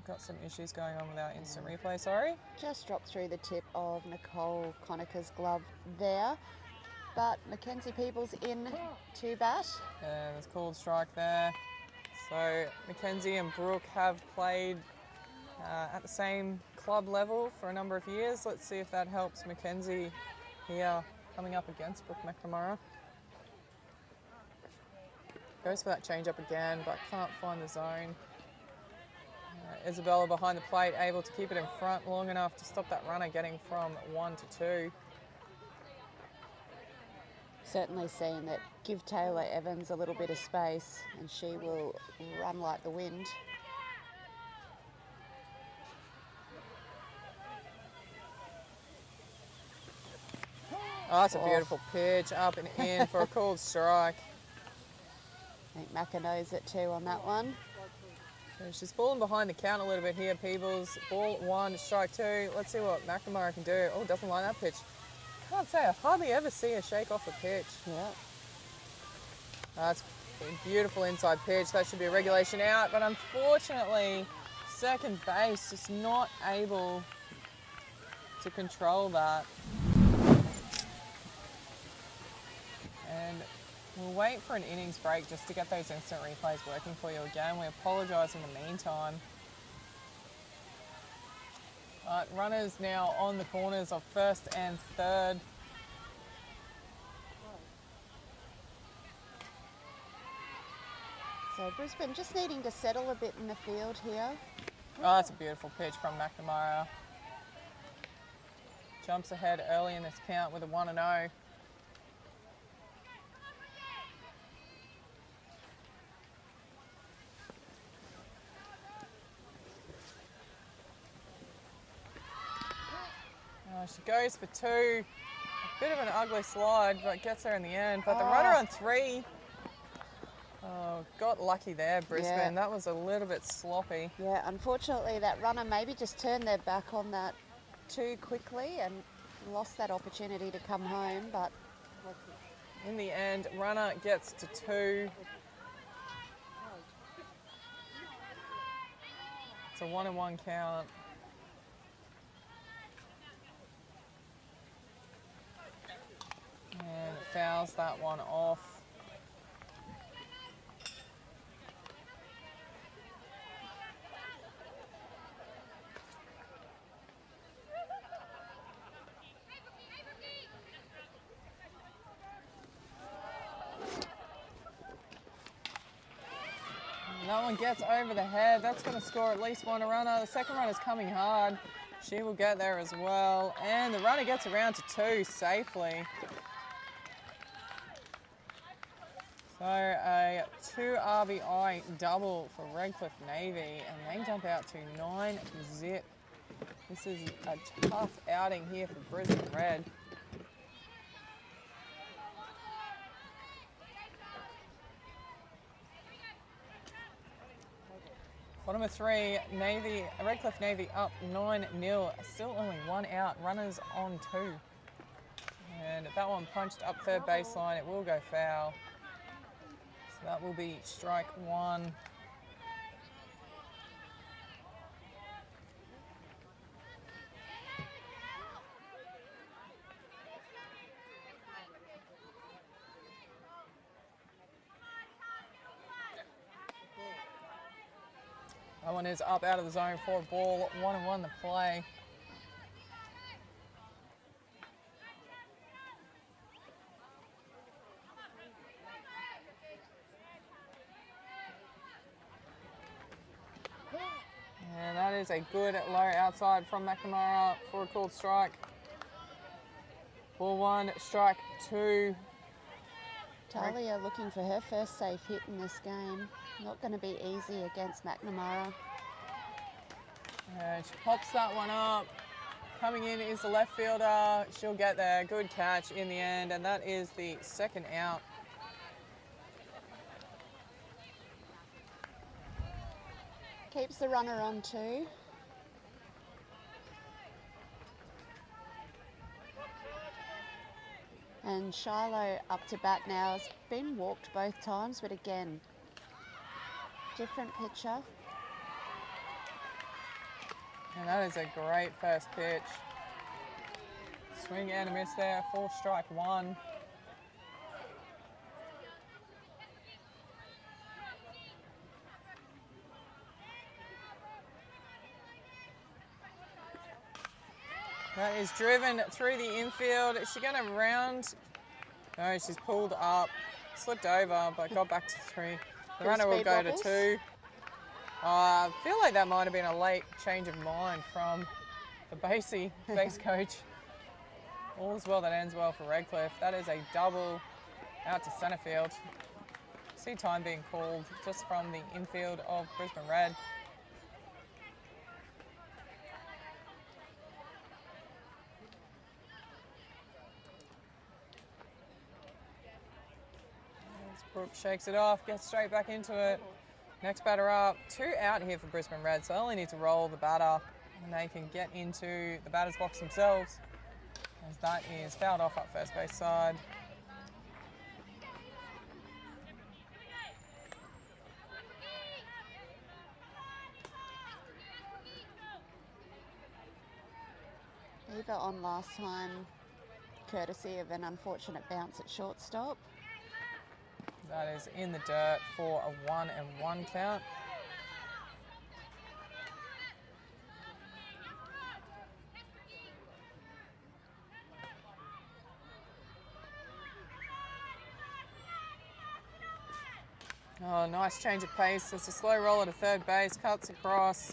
Got some issues going on with our instant replay, sorry. Just dropped through the tip of Nicole Conacher's glove there. But Mackenzie Peebles in to bat. Yeah, there's called strike there. So Mackenzie and Brooke have played at the same club level for a number of years. Let's see if that helps Mackenzie here coming up against Brooke McNamara. Goes for that change up again, but can't find the zone. Isabella behind the plate, able to keep it in front long enough to stop that runner getting from 1 to 2. Certainly seen that give Taylor Evans a little bit of space and she will run like the wind. Oh, that's a beautiful pitch, up and in for a called strike. I think Macca knows it too on that one. She's fallen behind the count a little bit here, Peebles. Ball 1, strike 2. Let's see what McNamara can do. Oh, doesn't like that pitch. Can't say, I hardly ever see her shake off the pitch. Yeah. That's a beautiful inside pitch. That should be a regulation out, but unfortunately, second base just not able to control that. And we'll wait for an innings break just to get those instant replays working for you again. We apologise in the meantime. Runners now on the corners of first and third. So Brisbane just needing to settle a bit in the field here. Oh, that's a beautiful pitch from McNamara. Jumps ahead early in this count with a 1-0. She goes for 2. A bit of an ugly slide, but gets her in the end. But the runner on 3. Oh, got lucky there, Brisbane. Yeah. That was a little bit sloppy. Yeah, unfortunately that runner maybe just turned their back on that too quickly and lost that opportunity to come home, but In the end, runner gets to 2. It's a 1-1 count. And fouls that one off. And that one gets over the head. That's going to score at least one runner. The second runner's coming hard. She will get there as well. And the runner gets around to 2 safely. So a 2 RBI double for Redcliffe Navy, and they jump out to 9-zip. This is a tough outing here for Brisbane Red. Bottom of 3, Redcliffe Navy up 9-0. Still only 1 out. Runners on 2. And that one punched up third baseline. It will go foul. So that will be strike 1. That one is up out of the zone for a ball. 1-1 the play. And that is a good low outside from McNamara for a called strike. Ball 1, strike 2. Talia looking for her first safe hit in this game. Not going to be easy against McNamara. And she pops that one up. Coming in is the left fielder. She'll get there. Good catch in the end, and that is the second out. Keeps the runner on 2. And Shiloh up to bat now. Has been walked both times, but again, different pitcher. And that is a great first pitch. Swing and a miss there for strike 1. That is driven through the infield. Is she going to round? No, she's pulled up, slipped over, but got back to 3. The runner will go to 2. I feel like that might have been a late change of mind from the base coach. All's well that ends well for Redcliffe. That is a double out to centre field. See time being called just from the infield of Brisbane Red. Brooke shakes it off, gets straight back into it. Next batter up. 2 out here for Brisbane Red, so they only need to roll the batter and they can get into the batter's box themselves, as that is fouled off up first base side. Eva on last time, courtesy of an unfortunate bounce at shortstop. That is in the dirt for a 1-1 count. Oh, nice change of pace. It's a slow roller to third base, cuts across.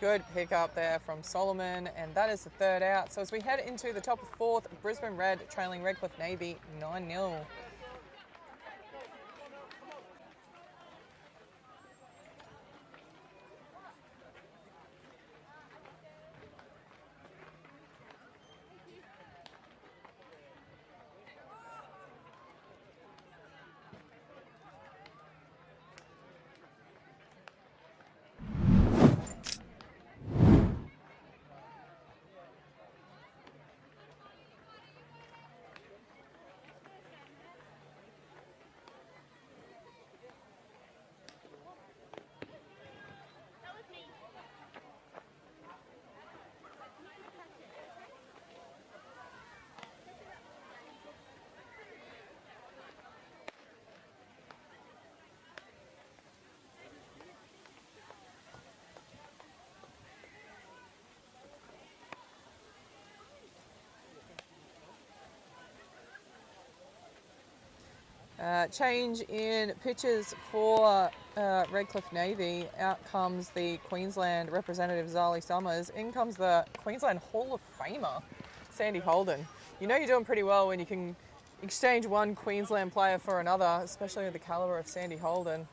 Good pick up there from Solomon, and that is the third out. So as we head into the top of fourth, Brisbane Red trailing Redcliffe Navy 9-0. Change in pitches for Redcliffe Navy. Out comes the Queensland representative Zali Summers. In comes the Queensland Hall of Famer Sandy Holden. You know you're doing pretty well when you can exchange one Queensland player for another, especially with the calibre of Sandy Holden.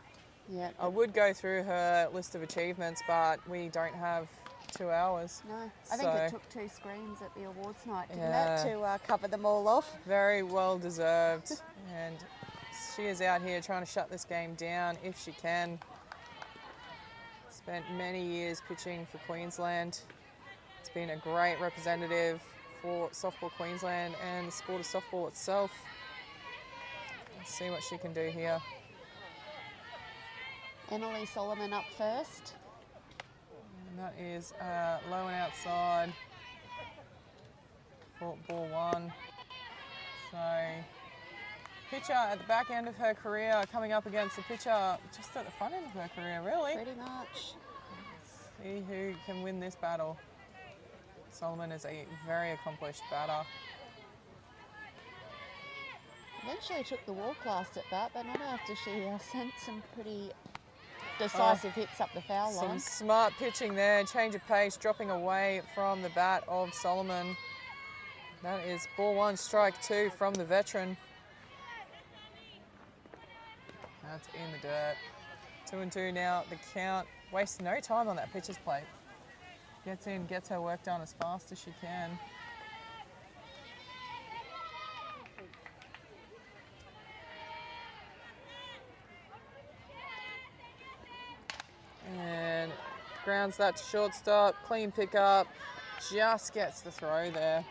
Yeah. I would go through her list of achievements, but we don't have 2 hours. No, I think it took 2 screens at the awards night, didn't Yeah. it, to cover them all off? Very well deserved. And she is out here trying to shut this game down if she can. Spent many years pitching for Queensland. It's been a great representative for Softball Queensland and the sport of softball itself. Let's see what she can do here. Emily Solomon up first. And that is low and outside for ball 1. So pitcher at the back end of her career coming up against the pitcher just at the front end of her career, really. Pretty much. See who can win this battle. Solomon is a very accomplished batter. Eventually took the walk last at bat, but not after she sent some pretty decisive hits up the foul Some line. smart pitching there, change of pace, dropping away from the bat of Solomon. That is ball 1, strike 2 from the veteran. That's in the dirt. 2-2 now, the count. Wastes no time on that pitcher's plate. Gets in, gets her work done as fast as she can. And grounds that to shortstop, clean pickup, just gets the throw there.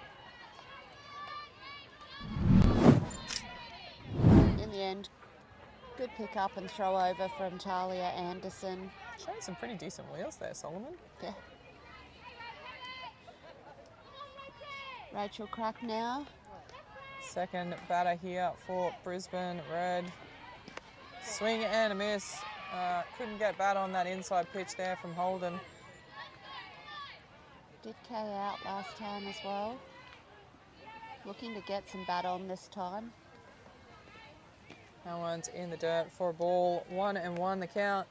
In the end, good pick up and throw over from Talia Anderson. Showing some pretty decent wheels there, Solomon. Yeah. Rachel Crack now. Second batter here for Brisbane Red. Swing and a miss. Couldn't get bat on that inside pitch there from Holden. Did K out last time as well. Looking to get some bat on this time. That one's in the dirt for a ball. 1-1 the count.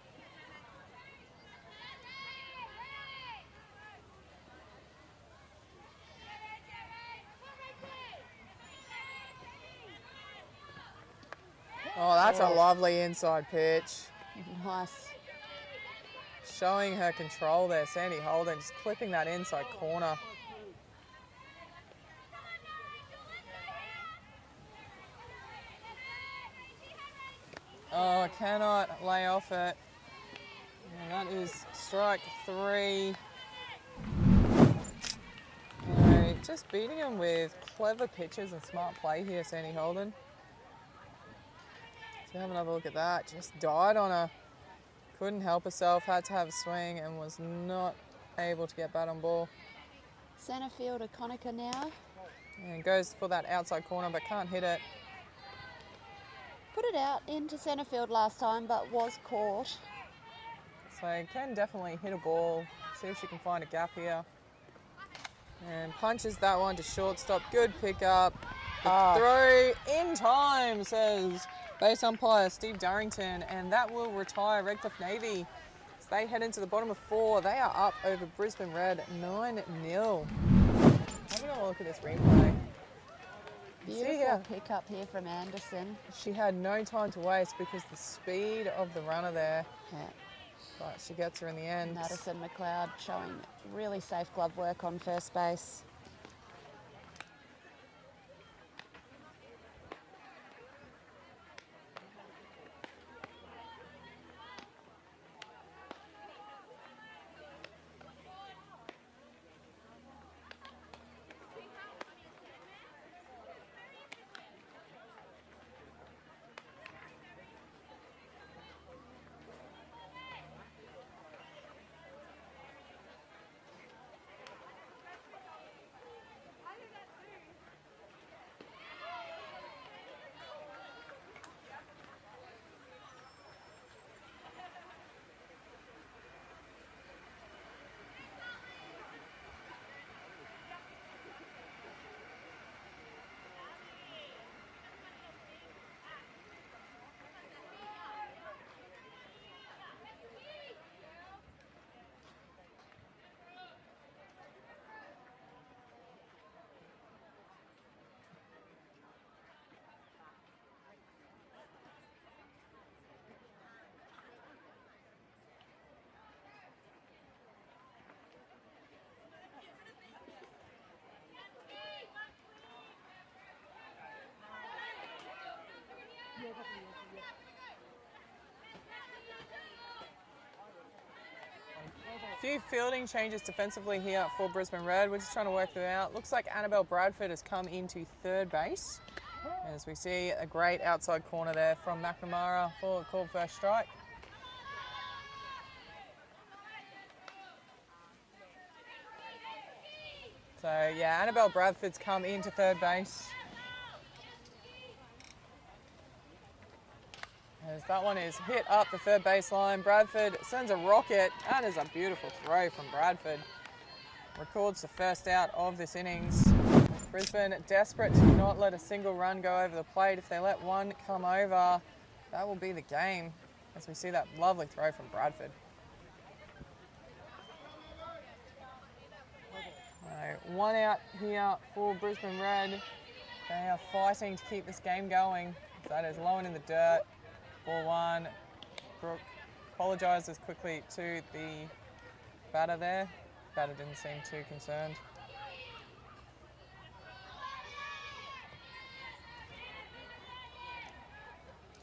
Oh, that's a lovely inside pitch. Nice. Showing her control there, Sandy Holden, just clipping that inside corner. Oh, cannot lay off it. And that is strike 3. Just beating him with clever pitches and smart play here, Sandy Holden. So have another look at that. Just died on her. Couldn't help herself, had to have a swing and was not able to get bat on ball. Centre fielder Conica now. And goes for that outside corner but can't hit it. Put it out into centre field last time but was caught. So can definitely hit a ball. See if she can find a gap here. And punches that one to shortstop. Good pickup. The throw in time, says Base umpire Steve Durrington, and that will retire Redcliffe Navy. As they head into the bottom of 4, they are up over Brisbane Red 9-0. Having a look at this replay. Beautiful pick up here from Anderson. She had no time to waste because the speed of the runner there. Yeah. But she gets her in the end. Madison McLeod showing really safe glove work on first base. A few fielding changes defensively here for Brisbane Red. We're just trying to work them out. Looks like Annabelle Bradford has come into third base. As we see a great outside corner there from McNamara for called first strike. So yeah, Annabelle Bradford's come into third base. As that one is hit up the third baseline. Bradford sends a rocket. That is a beautiful throw from Bradford. Records the first out of this innings. Brisbane desperate to not let a single run go over the plate. If they let one come over, that will be the game. As we see that lovely throw from Bradford. So one out here for Brisbane Red. They are fighting to keep this game going. That is low and in the dirt. Ball one. Brooke apologises quickly to the batter there. Batter didn't seem too concerned.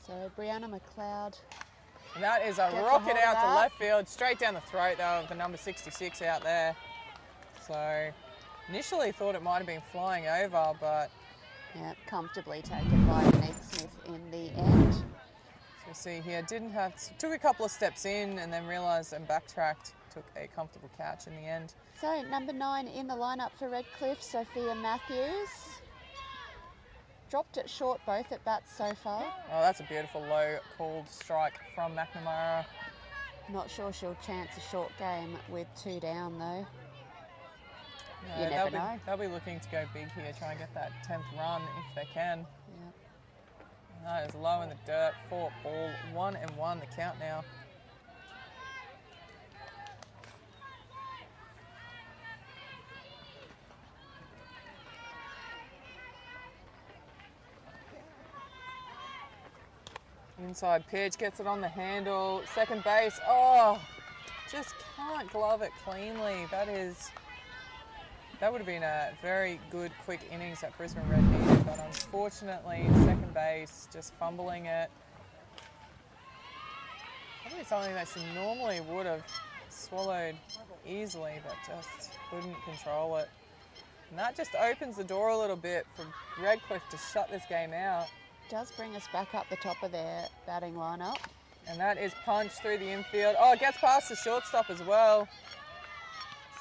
So Brianna McLeod. And that is a rocket out to left field, straight down the throat though of the number 66 out there. So initially thought it might have been flying over, but yeah, comfortably taken by Meg Smith in the end. So we see here, took a couple of steps in and then realised and backtracked, took a comfortable catch in the end. So number 9 in the lineup for Redcliffe, Sophia Matthews. Dropped it short both at bats so far. Oh, that's a beautiful low called strike from McNamara. Not sure she'll chance a short game with 2 down though. No, you never know. They'll be looking to go big here, try and get that 10th run if they can. Yep. That is low in the dirt, 4 ball, 1-1 the count now. Inside pitch, gets it on the handle, second base, oh, just can't glove it cleanly. That would have been a very good, quick innings that Brisbane Red needed, but unfortunately, second base, just fumbling it. Probably something that she normally would have swallowed easily, but just couldn't control it. And that just opens the door a little bit for Redcliffe to shut this game out. Does bring us back up the top of their batting lineup. And that is punched through the infield. Oh, it gets past the shortstop as well.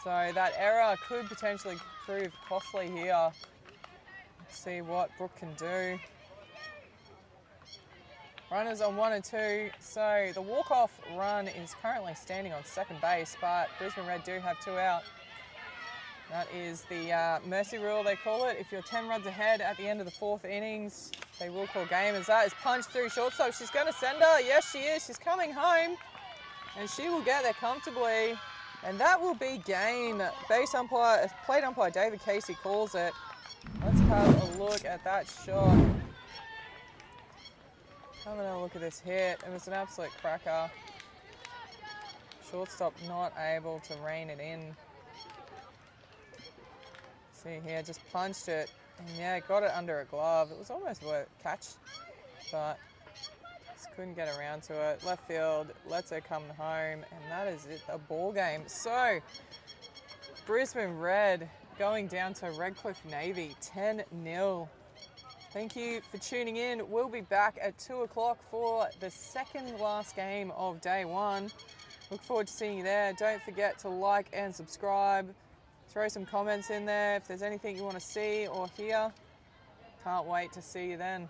So that error could potentially prove costly here. Let's see what Brooke can do. Runners on 1 and 2. So the walk-off run is currently standing on second base, but Brisbane Red do have 2 out. That is the mercy rule, they call it. If you're 10 runs ahead at the end of the 4th innings, they will call game, as that is punched through shortstop. She's going to send her. Yes, she is. She's coming home, and she will get there comfortably. And that will be game. Base umpire, plate umpire David Casey calls it. Let's have a look at that shot. Having a look at this hit. It was an absolute cracker. Shortstop not able to rein it in. See here, just punched it. And yeah, got it under a glove. It was almost worth a catch, but just couldn't get around to it. Left field lets her come home, and that is it, a ball game. So, Brisbane Red going down to Redcliffe Navy, 10-0. Thank you for tuning in. We'll be back at 2 o'clock for the second last game of day 1. Look forward to seeing you there. Don't forget to like and subscribe. Throw some comments in there if there's anything you want to see or hear. Can't wait to see you then.